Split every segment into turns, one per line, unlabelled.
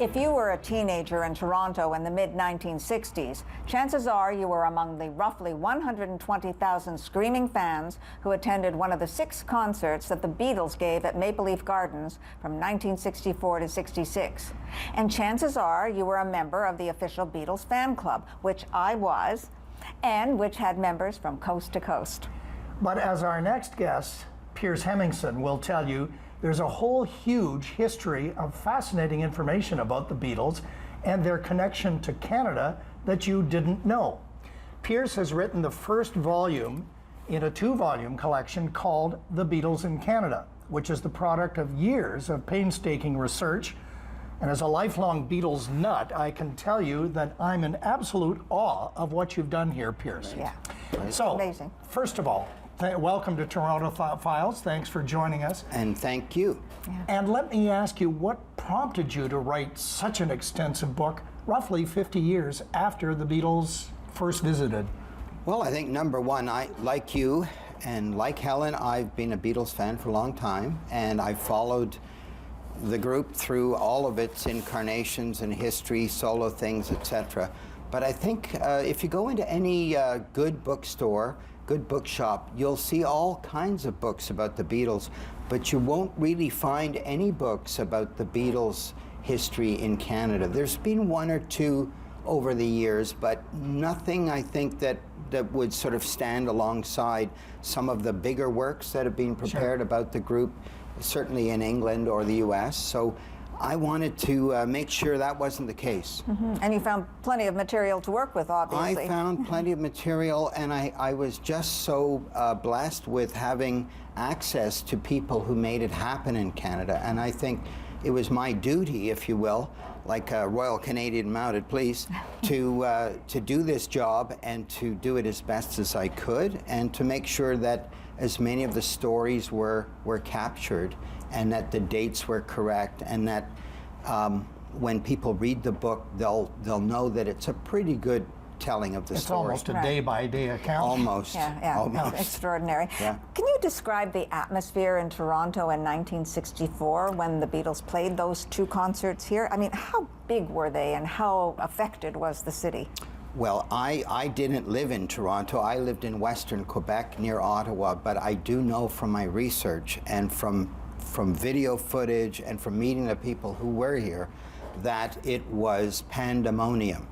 If you were a teenager in Toronto in the mid-1960s, chances are you were among the roughly 120,000 screaming fans who attended one of the 6 concerts that the Beatles gave at Maple Leaf Gardens from 1964 to 66. And chances are you were a member of the official Beatles fan club, which I was, and which had members from coast to coast.
But as our next guest, Piers Hemmingsen, will tell you, there's a whole huge history of fascinating information about the Beatles and their connection to Canada that you didn't know. Piers has written the first volume in a 2-volume collection called The Beatles in Canada, which is the product of years of painstaking research. And as a lifelong Beatles nut, I can tell you that I'm in absolute awe of what you've done here, Piers.
Yeah,
so,
amazing.
First of all, welcome to Toronto Files. Thanks for joining us.
And thank you.
Yeah.
And let me ask you, what prompted you to write such an extensive book, roughly 50 years after the Beatles first visited?
Well, I think number one, like you and like Helen, I've been a Beatles fan for a long time, and I've followed the group through all of its incarnations and history, solo things, etc. But I think if you go into any good bookstore, good bookshop, you'll see all kinds of books about the Beatles, but you won't really find any books about the Beatles' history in Canada. There's been 1 or 2 over the years, but nothing, I think, that would sort of stand alongside some of the bigger works that have been prepared about the group, certainly in England or the US. So I wanted to make sure that wasn't the case.
Mm-hmm. And you found plenty of material to work with, obviously.
I found plenty of material, and I was just so blessed with having access to people who made it happen in Canada. And I think it was my duty, if you will, like a Royal Canadian Mounted Police, to do this job and to do it as best as I could, and to make sure that as many of the stories were captured, and that the dates were correct, and that when people read the book, they'll know that it's a pretty good telling of the story.
It's almost a day-by-day account.
Almost.
Yeah,
almost.
Extraordinary.
Yeah.
Can you describe the atmosphere in Toronto in 1964 when the Beatles played those 2 concerts here? I mean, how big were they, and how affected was the city?
Well, I didn't live in Toronto. I lived in Western Quebec near Ottawa, but I do know from my research and from video footage and from meeting the people who were here that it was pandemonium.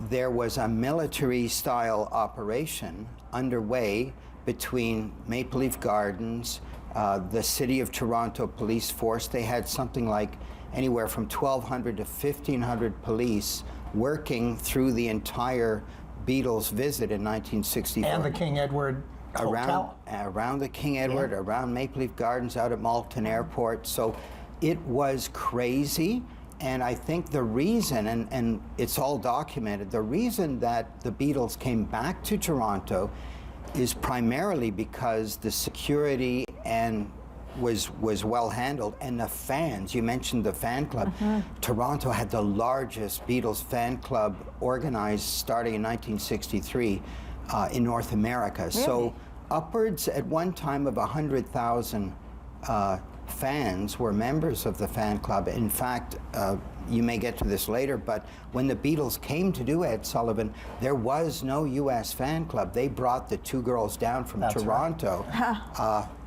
There was a military-style operation underway between Maple Leaf Gardens, the City of Toronto police force. They had something like anywhere from 1,200 to 1,500 police working through the entire Beatles visit in 1964.
And the King Edward Hotel.
Around the King Edward, around Maple Leaf Gardens, out at Malton Airport. So it was crazy. And I think the reason, and it's all documented, the reason that the Beatles came back to Toronto is primarily because the security and was well handled, and the fans. You mentioned the fan club. Toronto had the largest Beatles fan club organized starting in 1963 in North America.
Really?
So upwards at one time of 100,000 fans were members of the fan club. In fact, you may get to this later, but when the Beatles came to do Ed Sullivan, there was no U.S. fan club. They brought the 2 girls down from Toronto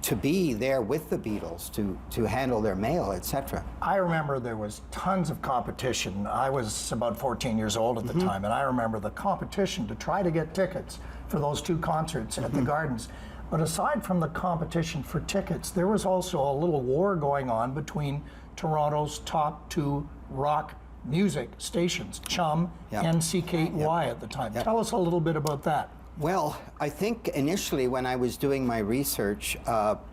to be there with the Beatles, to handle their mail, etc.
I remember there was tons of competition. I was about 14 years old at the time, and I remember the competition to try to get tickets for those 2 concerts at the Gardens. But aside from the competition for tickets, there was also a little war going on between Toronto's top 2 rock music stations, Chum and CKY at the time. Tell us a little bit about that.
Well, I think initially when I was doing my research,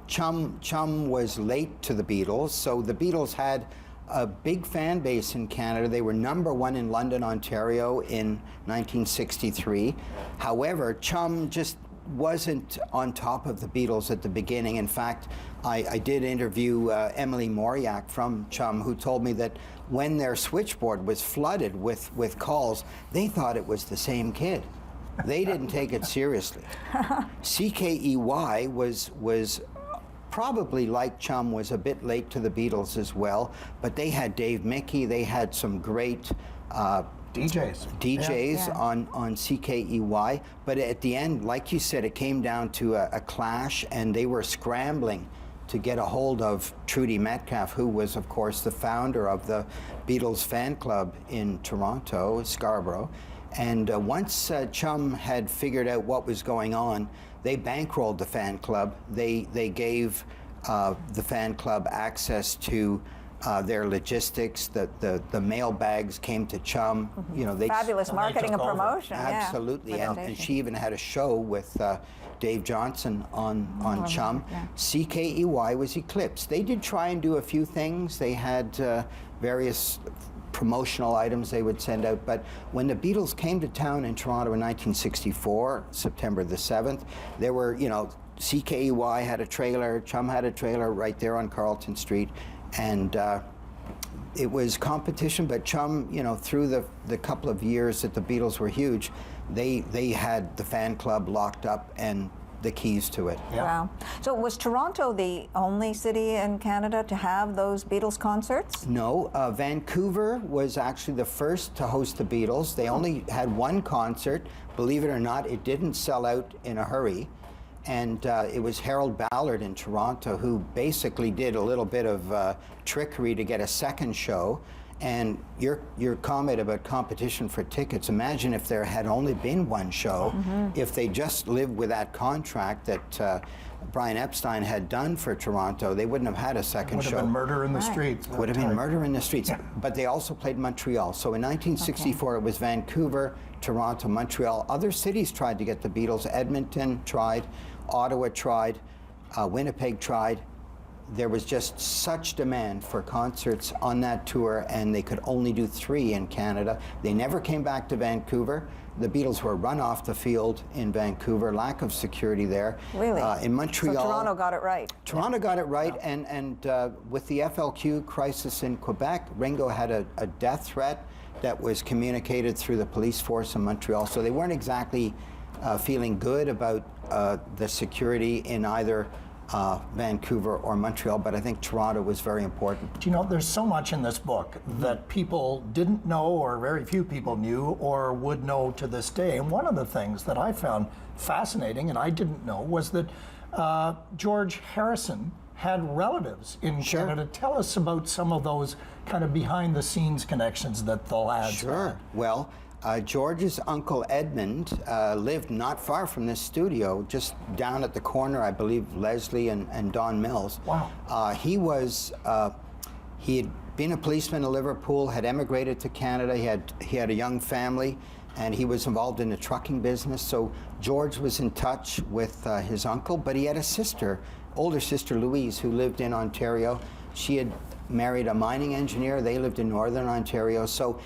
Chum was late to the Beatles, so the Beatles had a big fan base in Canada. They were #1 in London, Ontario in 1963. However, Chum just wasn't on top of the Beatles at the beginning. In fact, I did interview Emily Moriak from Chum, who told me that when their switchboard was flooded with calls, they thought it was the same kid. They didn't take it seriously. CKEY was probably, like Chum, was a bit late to the Beatles as well, but they had Dave Mickey, they had some great DJs
Yeah.
on CKEY, but at the end, like you said, it came down to a clash, and they were scrambling to get a hold of Trudy Metcalf, who was, of course, the founder of the Beatles fan club in Toronto, Scarborough. And once Chum had figured out what was going on, they bankrolled the fan club. They gave the fan club access to their logistics. The mail bags came to Chum. You know,
Fabulous marketing and
took over.
promotion.
Absolutely,
Yeah.
and she even had a show with Dave Johnson on Chum.
yeah.
CKEY was eclipsed. They did try and do a few things. They had various promotional items they would send out, but when the Beatles came to town in Toronto in 1964, September the 7th, there were, you know, CKEY had a trailer, Chum had a trailer right there on Carlton Street, and it was competition, but Chum, you know, through the couple of years that the Beatles were huge, they had the fan club locked up and the keys to it.
Yeah.
Wow. So was Toronto the only city in Canada to have those Beatles concerts?
No, Vancouver was actually the first to host the Beatles. They only had one concert. Believe it or not, it didn't sell out in a hurry. And it was Harold Ballard in Toronto who basically did a little bit of trickery to get a second show. And your comment about competition for tickets, imagine if there had only been one show, if they just lived with that contract that Brian Epstein had done for Toronto, they wouldn't have had a second
Would
show.
have been murder in the streets.
Would have been murder in the streets. But they also played Montreal. So in 1964, it was Vancouver, Toronto, Montreal. Other cities tried to get the Beatles. Edmonton tried, Ottawa tried, Winnipeg tried. There was just such demand for concerts on that tour, and they could only do 3 in Canada. They never came back to Vancouver. The Beatles were run off the field in Vancouver, lack of security there.
Really?
In Montreal.
So Toronto got it right.
Toronto got it right, and with the FLQ crisis in Quebec, Ringo had a death threat that was communicated through the police force in Montreal, so they weren't exactly feeling good about the security in either Vancouver or Montreal, but I think Toronto was very important.
Do you know, there's so much in this book that people didn't know, or very few people knew, or would know to this day. And one of the things that I found fascinating, and I didn't know, was that George Harrison had relatives in Canada. Tell us about some of those kind of behind-the-scenes connections that the lads had.
Well, George's uncle Edmund lived not far from this studio, just down at the corner, I believe, Leslie and Don Mills.
Wow.
He had been a policeman in Liverpool, had emigrated to Canada. He had a young family, and he was involved in the trucking business. So George was in touch with his uncle, but he had a sister, older sister Louise, who lived in Ontario. She had married a mining engineer. They lived in Northern Ontario. So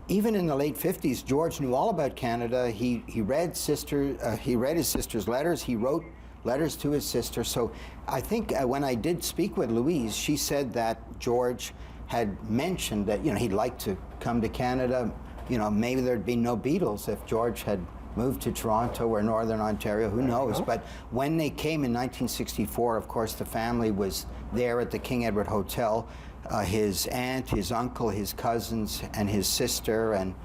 even in the late 50s, George knew all about Canada. He read his sister's letters. He wrote letters to his sister. So I think when I did speak with Louise, she said that George had mentioned that, you know, he'd like to come to Canada. You know, maybe there'd be no Beatles if George had moved to Toronto or Northern Ontario, who knows? But when they came in 1964, of course, the family was there at the King Edward Hotel. His aunt, his uncle, his cousins, and his sister, and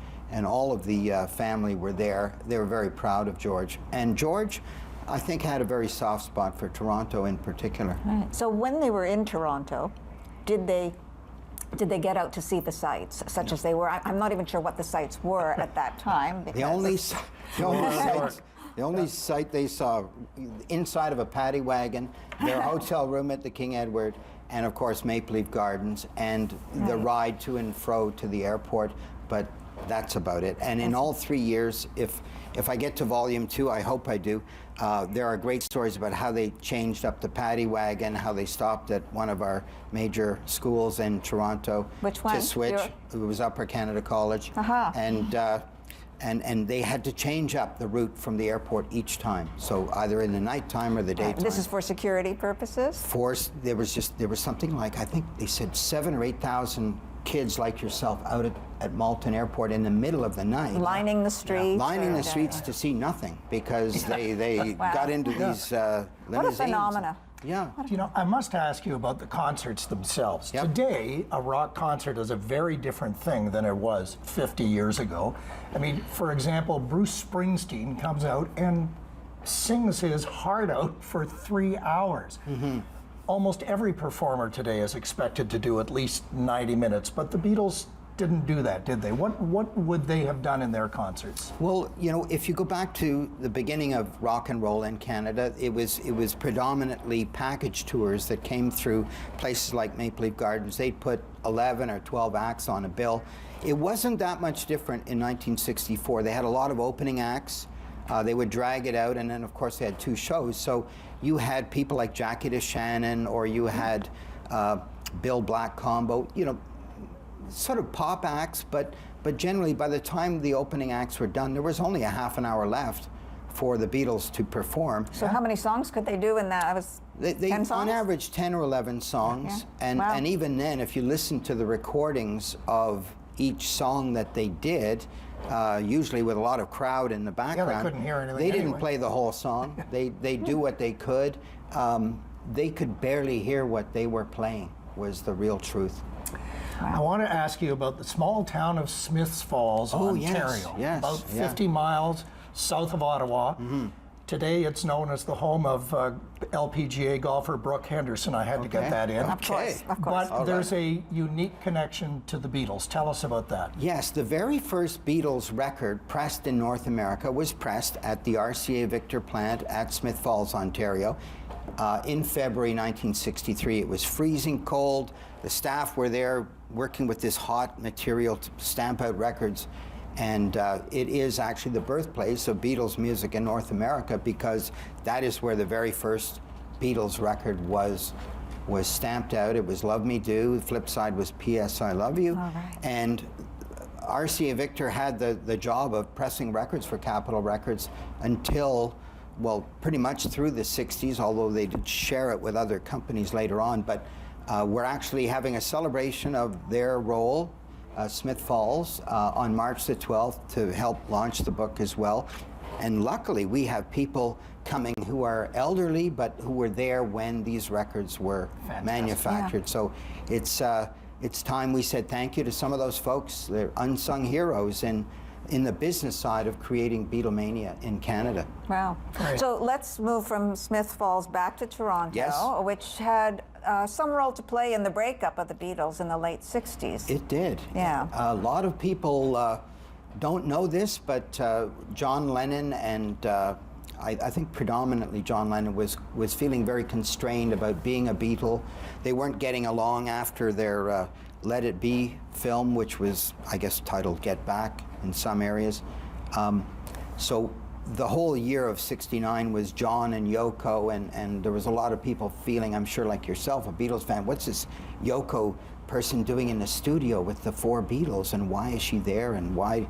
all of the family were there. They were very proud of George. And George, I think, had a very soft spot for Toronto in particular.
Right. So when they were in Toronto, did they get out to see the sights, such as they were? I'm not even sure what the sights were at that time.
The only sight they saw, inside of a paddy wagon, their hotel room at the King Edward, and of course Maple Leaf Gardens, and the ride to and fro to the airport, but that's about it. And in all 3 years, if I get to volume 2, I hope I do, there are great stories about how they changed up the paddy wagon, how they stopped at one of our major schools in Toronto.
Which one?
To switch. It was Upper Canada College. And they had to change up the route from the airport each time. So either in the nighttime or the daytime.
This is for security purposes?
There was something like, I think they said 7,000 or 8,000 kids like yourself out at Malton Airport in the middle of the night.
Lining the streets?
Lining the streets to see nothing because they
Wow.
got into these limousines.
What a phenomena.
Yeah.
You know, I must ask you about the concerts themselves.
Yep.
Today, a rock concert is a very different thing than it was 50 years ago. I mean, for example, Bruce Springsteen comes out and sings his heart out for 3 hours. Almost every performer today is expected to do at least 90 minutes, but the Beatles didn't do that, did they? What would they have done in their concerts?
Well, you know, if you go back to the beginning of rock and roll in Canada, it was predominantly package tours that came through places like Maple Leaf Gardens. They'd put 11 or 12 acts on a bill. It wasn't that much different in 1964. They had a lot of opening acts. They would drag it out, and then of course they had 2 shows. So you had people like Jackie DeShannon, or you had Bill Black Combo, you know, sort of pop acts, but generally by the time the opening acts were done, there was only a half an hour left for the Beatles to perform.
So how many songs could they do in that?
They
10 songs?
on average 10 or 11 songs,
Yeah.
and
Wow.
and even then, if you listen to the recordings of each song that they did, usually with a lot of crowd in the background,
couldn't hear anything
they didn't
anyway.
play the whole song. They do what they could. They could barely hear what they were playing, was the real truth.
I want to ask you about the small town of Smiths Falls, Ontario.
yes,
About
yeah.
50 miles south of Ottawa. Today it's known as the home of LPGA golfer Brooke Henderson. I had to get that in.
Of course, of course.
But there's a unique connection to the Beatles. Tell us about that.
Yes, the very first Beatles record pressed in North America was pressed at the RCA Victor plant at Smith Falls, Ontario, in February 1963. It was freezing cold. The staff were there working with this hot material to stamp out records. And it is actually the birthplace of Beatles music in North America, because that is where the very first Beatles record was stamped out. It was Love Me Do. The flip side was P.S. I Love You.
All right.
And RCA Victor had the job of pressing records for Capitol Records until, well, pretty much through the 60s, although they did share it with other companies later on. But we're actually having a celebration of their role, Smith Falls, on March the 12th to help launch the book as well. And luckily, we have people coming who are elderly, but who were there when these records were manufactured.
Yeah.
So it's time we said thank you to some of those folks. They're unsung heroes in the business side of creating Beatlemania in Canada.
Wow.
Right.
So let's move from Smith Falls back to Toronto,
Yes.
which had some role to play in the breakup of the Beatles in the late 60s.
It did.
Yeah.
A lot of people don't know this, but John Lennon and I think predominantly John Lennon was feeling very constrained about being a Beatle. They weren't getting along after their Let It Be film, which was, I guess, titled Get Back in some areas. So the whole year of '69 was John and Yoko, and there was a lot of people feeling, I'm sure like yourself, a Beatles fan, what's this Yoko person doing in the studio with the 4 Beatles, and why is she there, and why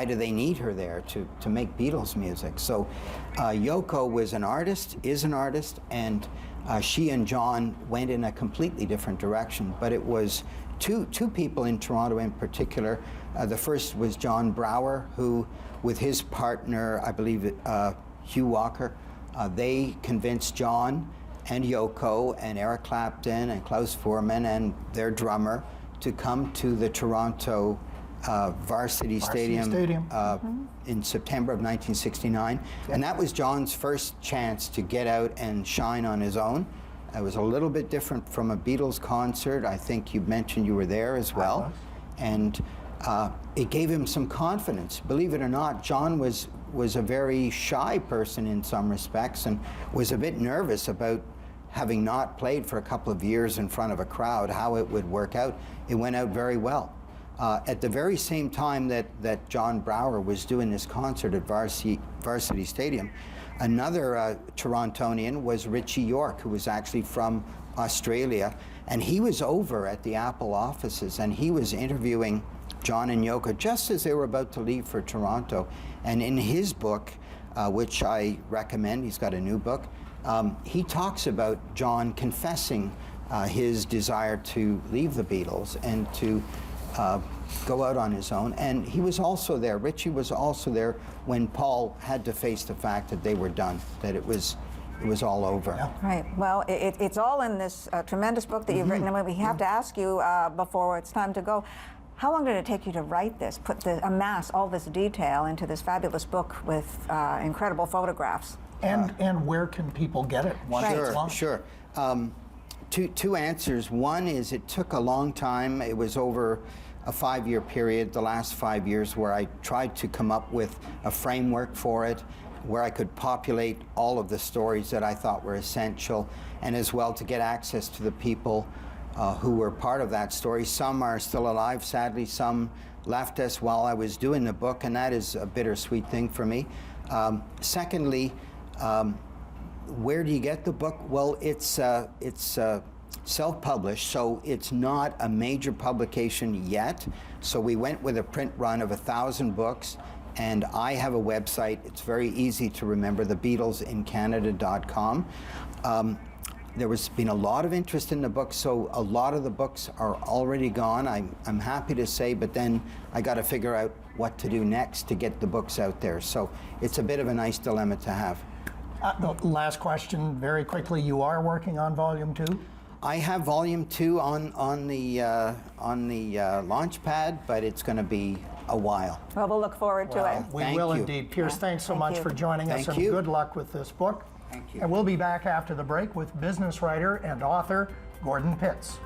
do they need her there to make Beatles music? So Yoko was an artist, is an artist, and she and John went in a completely different direction, but it was two people in Toronto in particular. The first was John Brower, who, with his partner, I believe Hugh Walker, they convinced John and Yoko and Eric Clapton and Klaus Voormann and their drummer to come to the Toronto Varsity Stadium, in September of 1969. And that was John's first chance to get out and shine on his own. It was a little bit different from a Beatles concert. I think you mentioned you were there as well. And it gave him some confidence. Believe it or not, John was a very shy person in some respects and was a bit nervous about having not played for a couple of years in front of a crowd, how it would work out. It went out very well. At the very same time that John Brower was doing this concert at Varsity Stadium, another Torontonian was Richie York, who was actually from Australia, and he was over at the Apple offices, and he was interviewing John and Yoko just as they were about to leave for Toronto. And in his book, which I recommend, he's got a new book, he talks about John confessing his desire to leave the Beatles and to go out on his own. And he was also there, Richie was also there when Paul had to face the fact that they were done, that it was it was all over.
Yeah.
Right. Well, it's all in this tremendous book that you've written. And we have to ask you before it's time to go, how long did it take you to write this, amass all this detail into this fabulous book with incredible photographs?
And where can people get it once it's launched?
Sure. Two answers. One is it took a long time. It was over a 5-year period, the last 5 years, where I tried to come up with a framework for it, where I could populate all of the stories that I thought were essential, and as well to get access to the people who were part of that story. Some are still alive, sadly. Some left us while I was doing the book, and that is a bittersweet thing for me. Secondly, where do you get the book? Well, it's self-published, so it's not a major publication yet. So we went with a print run of 1,000 books, and I have a website. It's very easy to remember, thebeatlesincanada.com. There has been a lot of interest in the book, so a lot of the books are already gone, I'm happy to say, but then I got to figure out what to do next to get the books out there. So it's a bit of a nice dilemma to have.
The last question, very quickly. You are working on Volume 2?
I have Volume 2 on the launch pad, but it's going to be a while.
Well, we'll look forward to it.
We
Thank
will
you.
indeed. Piers, thanks so much for joining us,
Thank
and
you.
good luck with this book.
Thank you.
And we'll be back after the break with business writer and author Gordon Pitts.